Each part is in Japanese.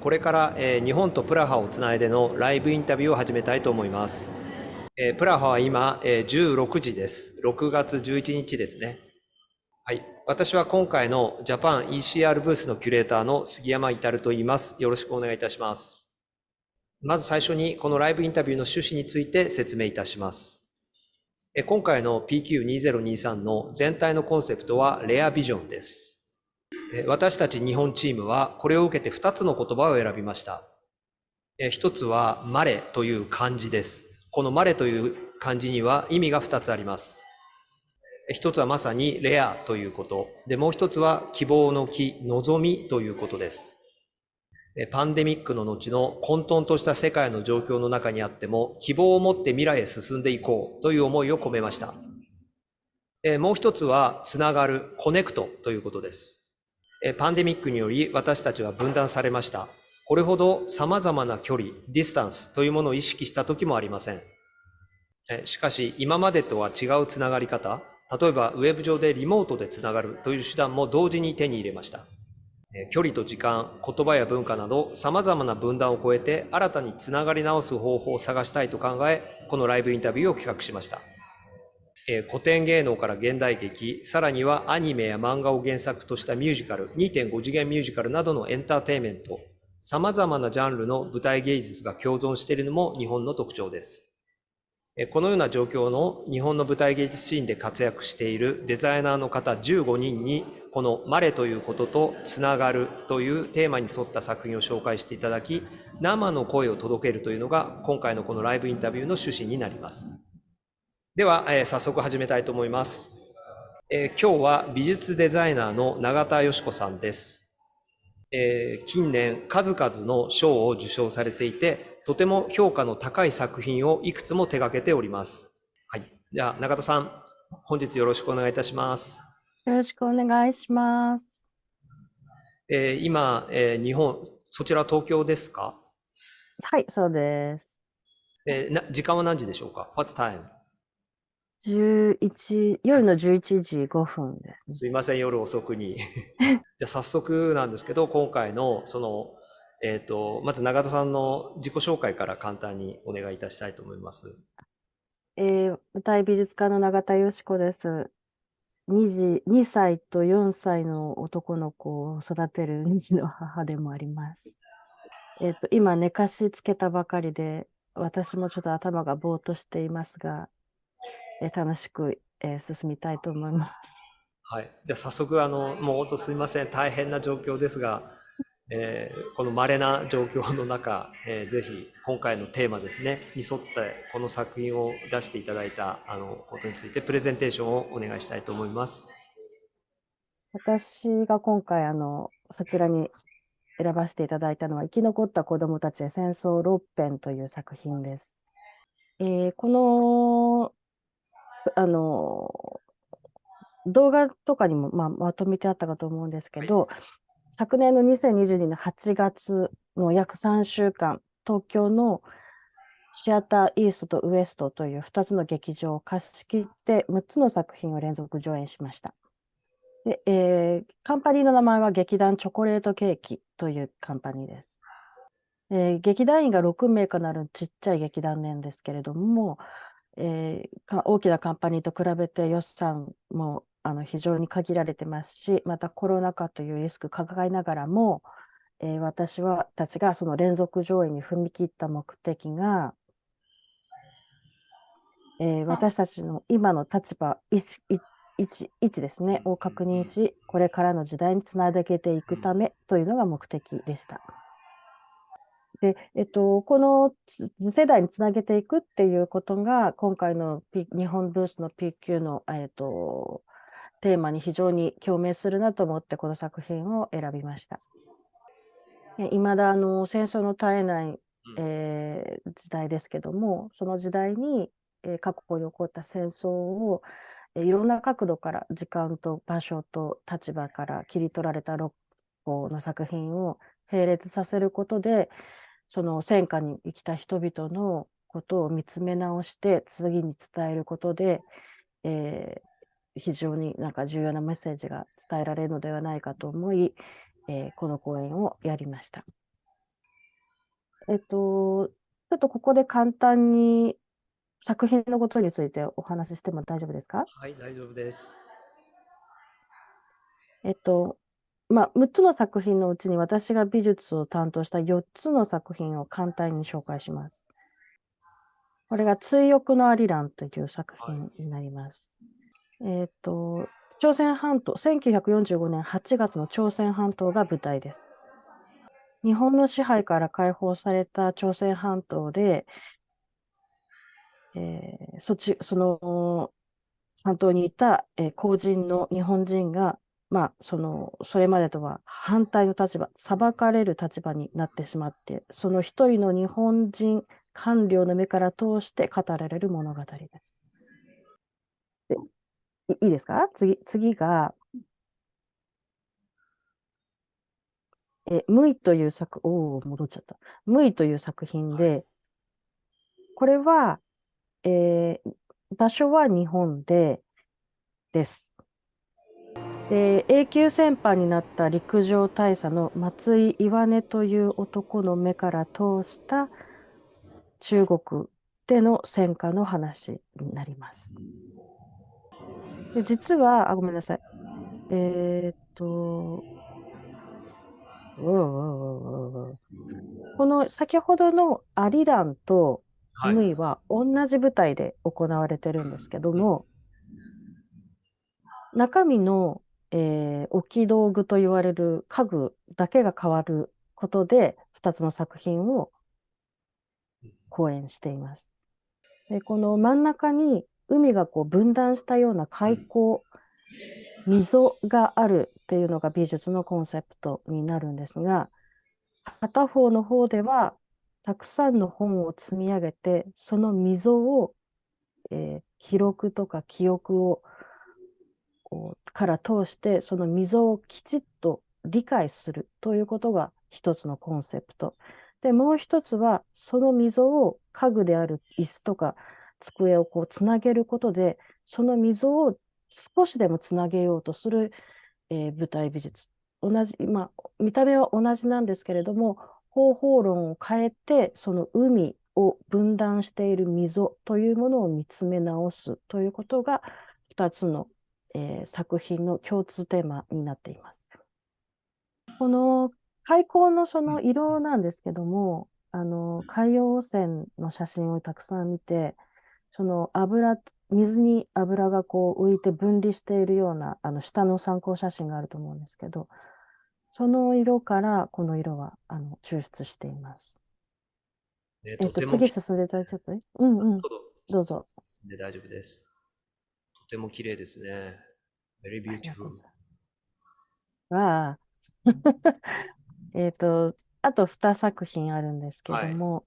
これから、日本とプラハをつないでのライブインタビューを始めたいと思います。プラハは今、16時です。6月11日ですね。はい。私は今回のジャパン ECR ブースのキュレーターの杉山至と言います。よろしくお願いいたします。まず最初にこのライブインタビューの趣旨について説明いたします。今回の PQ2023 の全体のコンセプトはレアビジョンです。私たち日本チームはこれを受けて2つの言葉を選びました。一つはマレという漢字です。このマレという漢字には意味が2つあります。一つはまさにレアということ。で、もう一つは希望の木、望みということです。パンデミックの後の混沌とした世界の状況の中にあっても、希望を持って未来へ進んでいこうという思いを込めました。もう一つはつながる、コネクトということです。パンデミックにより私たちは分断されました。これほど様々な距離、ディスタンスというものを意識した時もありません。しかし、今までとは違うつながり方、例えばウェブ上でリモートでつながるという手段も同時に手に入れました。距離と時間、言葉や文化など様々な分断を超えて新たにつながり直す方法を探したいと考え、このライブインタビューを企画しました。古典芸能から現代劇、さらにはアニメや漫画を原作としたミュージカル、2.5次元ミュージカルなどのエンターテインメント、様々なジャンルの舞台芸術が共存しているのも日本の特徴です。このような状況の日本の舞台芸術シーンで活躍しているデザイナーの方15人に、このマレということとつながるというテーマに沿った作品を紹介していただき、生の声を届けるというのが今回のこのライブインタビューの趣旨になります。では、早速始めたいと思います。今日は美術デザイナーの永田佳子さんです。近年数々の賞を受賞されていて、とても評価の高い作品をいくつも手掛けております。はい。じゃあ、永田さん、本日よろしくお願いいたします。よろしくお願いします。今、日本、そちら東京ですか？はい、そうです。時間は何時でしょうか？ What's time? 夜の11時5分ですね。すいません、夜遅くに。じゃあ早速なんですけど、今回のまず永田さんの自己紹介から簡単にお願いいたしたいと思います。舞台美術家の永田佳子です。2歳と4歳の男の子を育てる2児の母でもあります。今寝かしつけたばかりで、私もちょっと頭がぼーっとしていますが、楽しく、進みたいと思います。はい。じゃあ早速、もう本当すみません。大変な状況ですが、この稀な状況の中、ぜひ今回のテーマですね、に沿ってこの作品を出していただいたことについてプレゼンテーションをお願いしたいと思います。私が今回、そちらに選ばせていただいたのは、生き残った子どもたちへ戦争6編という作品です。この、動画とかにも、まとめてあったかと思うんですけど、昨年の2022年の8月の約3週間、東京のシアターイーストとウエストという2つの劇場を貸し切って6つの作品を連続上演しました。で、カンパニーの名前は劇団チョコレートケーキというカンパニーです。劇団員が6名かなるちっちゃい劇団なんですけれども、大きなカンパニーと比べて予算も非常に限られてますし、またコロナ禍というリスクを抱えながらも、私たちがその連続上映に踏み切った目的が、私たちの今の立場、位置ですね、を確認し、これからの時代につなげていくためというのが目的でした。で、この次世代につなげていくっていうことが、今回の、日本ブースの PQ の、テーマに非常に共鳴するなと思って、この作品を選びました。いまだ戦争の絶えない、時代ですけども、その時代に、過去に起こった戦争を、いろんな角度から、時間と場所と立場から切り取られた6個の作品を並列させることで、その戦火に生きた人々のことを見つめ直して次に伝えることで、非常になんか重要なメッセージが伝えられるのではないかと思い、この講演をやりました。ちょっとここで簡単に作品のことについてお話ししても大丈夫ですか？はい、大丈夫です。6つの作品のうちに私が美術を担当した4つの作品を簡単に紹介します。これが追憶のアリランという作品になります。朝鮮半島、1945年8月の朝鮮半島が舞台です。日本の支配から解放された朝鮮半島で、その半島にいた、公人の日本人が、それまでとは反対の立場、裁かれる立場になってしまって、その一人の日本人官僚の目から通して語られる物語です。でいいですか？次が、ムイという戻っちゃった。ムイという作品で、これは、場所は日本です。で、永久戦犯になった陸上大佐の松井岩根という男の目から通した中国での戦火の話になります。で、実は、ごめんなさい。えーっと、この先ほどのアリランとはい。ムイは同じ舞台で行われてるんですけども、中身の、置き道具と言われる家具だけが変わることで、2つの作品を公演しています。で、この真ん中に海がこう分断したような海溝、溝があるっていうのが美術のコンセプトになるんですが、片方の方ではたくさんの本を積み上げて、その溝を、記録とか記憶をから通して、その溝をきちっと理解するということが一つのコンセプト。で、もう一つは、その溝を家具である椅子とか机をこうつなげることで、その溝を少しでもつなげようとする、舞台美術。見た目は同じなんですけれども、方法論を変えて、その海を分断している溝というものを見つめ直すということが、2つの作品の共通テーマになっています。この海溝のその色なんですけども、海洋汚染の写真をたくさん見て、その水に油がこう浮いて分離しているような下の参考写真があると思うんですけど、その色からこの色は抽出しています。とても次進んでいただいちゃって。うんうん。どうぞ。どうぞ。で大丈夫です。とても綺麗ですね。Very ありがとう beautiful。ございます。わあ。あと2作品あるんですけはい。ども、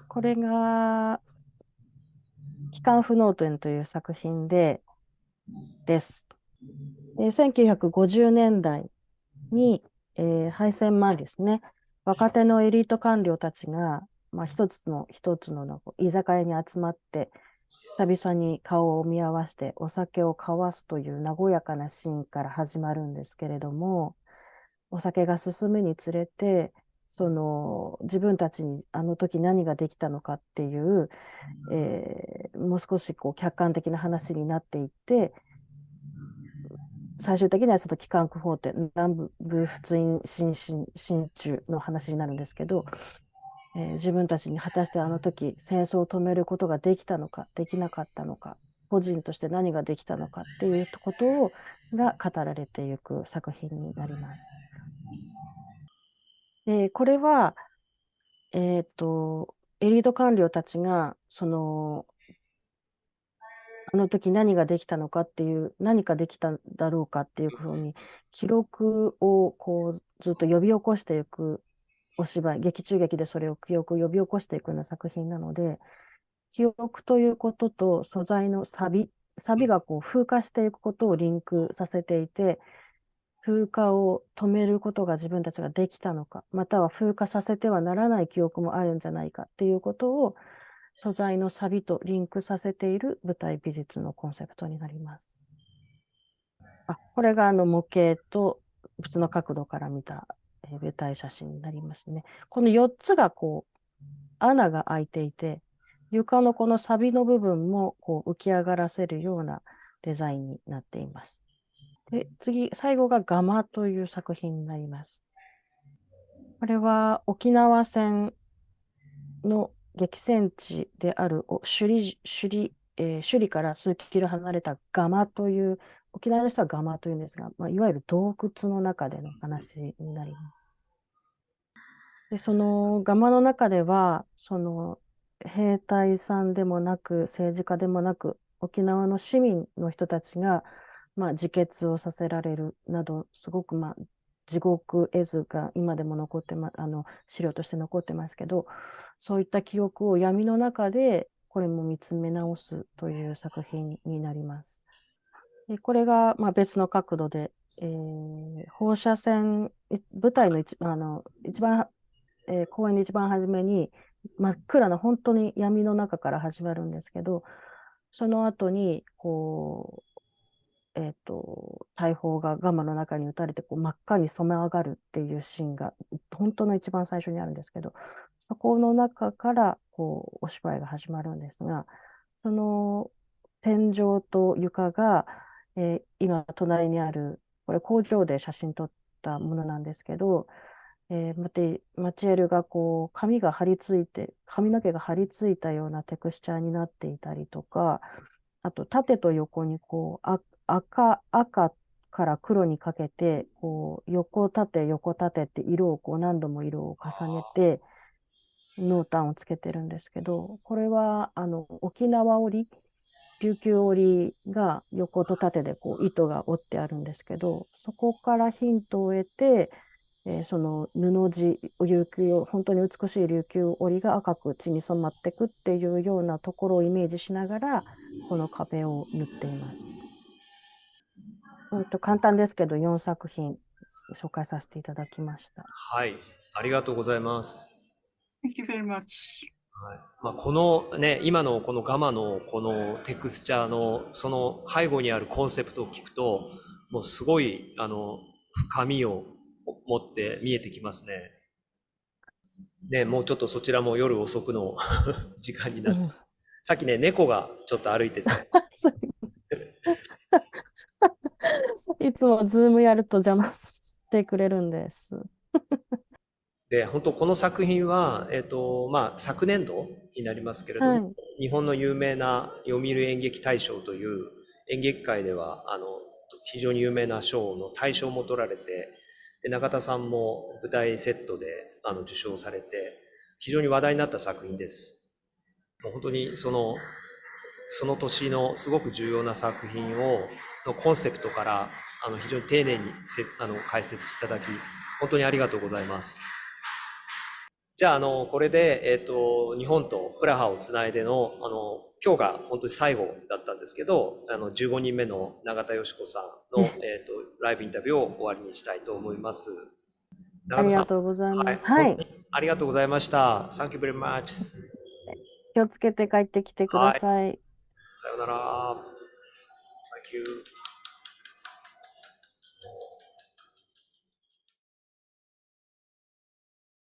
これが、帰還不能展という作品です。1950年代に、敗戦前ですね、若手のエリート官僚たちが、一つの居酒屋に集まって、久々に顔を見合わせてお酒を交わすという和やかなシーンから始まるんですけれども、お酒が進むにつれて、自分たちにあの時何ができたのかっていう、もう少しこう客観的な話になっていって、最終的にはちょっと帰還区法廷、南部仏印新中の話になるんですけど、自分たちに果たしてあの時戦争を止めることができたのか、できなかったのか、個人として何ができたのかっていうことが語られていく作品になります。で、これは、エリート官僚たちが、あの時何ができたのかっていう、何かできただろうかっていうふうに、記録をこうずっと呼び起こしていくお芝居、劇中劇でそれを記憶を呼び起こしていくような作品なので、記憶ということと素材のサビがこう風化していくことをリンクさせていて、風化を止めることが自分たちができたのか、または風化させてはならない記憶もあるんじゃないかっていうことを素材のサビとリンクさせている舞台美術のコンセプトになります。これが模型と別の角度から見た、舞台写真になりますね。この4つがこう穴が開いていて、床のこのサビの部分もこう浮き上がらせるようなデザインになっています。で、最後がガマという作品になります。これは沖縄戦の激戦地である首里から数キロ離れたガマという、沖縄の人はガマというんですが、いわゆる洞窟の中での話になります。で、そのガマの中では、その兵隊さんでもなく、政治家でもなく、沖縄の市民の人たちが、自決をさせられるなど、すごく地獄絵図が今でも残って資料として残ってますけど、そういった記憶を闇の中で、これも見つめ直すという作品になります。でこれが別の角度で、放射線、舞台の一番公演の一番初めに真っ暗な本当に闇の中から始まるんですけど、その後にこう、大砲がガマの中に撃たれてこう真っ赤に染め上がるっていうシーンが本当の一番最初にあるんですけど、そこの中からこうお芝居が始まるんですが、その天井と床が、今隣にあるこれ工場で写真撮ったものなんですけど、マチエルがこう髪の毛が張り付いたようなテクスチャーになっていたりとか、あと縦と横にこう赤から黒にかけてこう横縦って色を何度も色を重ねて濃淡をつけてるんですけど、これは沖縄織琉球織が横と縦でこう糸が織ってあるんですけど、そこからヒントを得て、その布地、本当に美しい琉球織が赤く血に染まっていくっていうようなところをイメージしながら、この壁を塗っています。簡単ですけど、4作品紹介させていただきました。はい、ありがとうございます。Thank you very much. はい、このね、今のこのガマのこのテクスチャーのその背後にあるコンセプトを聞くと、もうすごい深みを持って見えてきますね。ね、もうちょっとそちらも夜遅くの時間になって、さっきね、猫がちょっと歩いてて。いつもズームやると邪魔してくれるんです。で、本当この作品は、昨年度になりますけれども、はい、日本の有名な読売演劇大賞という演劇界では非常に有名な賞の大賞も取られて、で中田さんも舞台セットで受賞されて、非常に話題になった作品です。もう本当にその年のすごく重要な作品のコンセプトから非常に丁寧に解説していただき、本当にありがとうございます。じゃあ、これで、日本とプラハをつないでの、今日が本当に最後だったんですけど、15人目の永田芳子さんの、ライブインタビューを終わりにしたいと思います。ありがとうございます。はい。ありがとうございました。Thank you very much. 気をつけて帰ってきてください。さようなら。Thank you.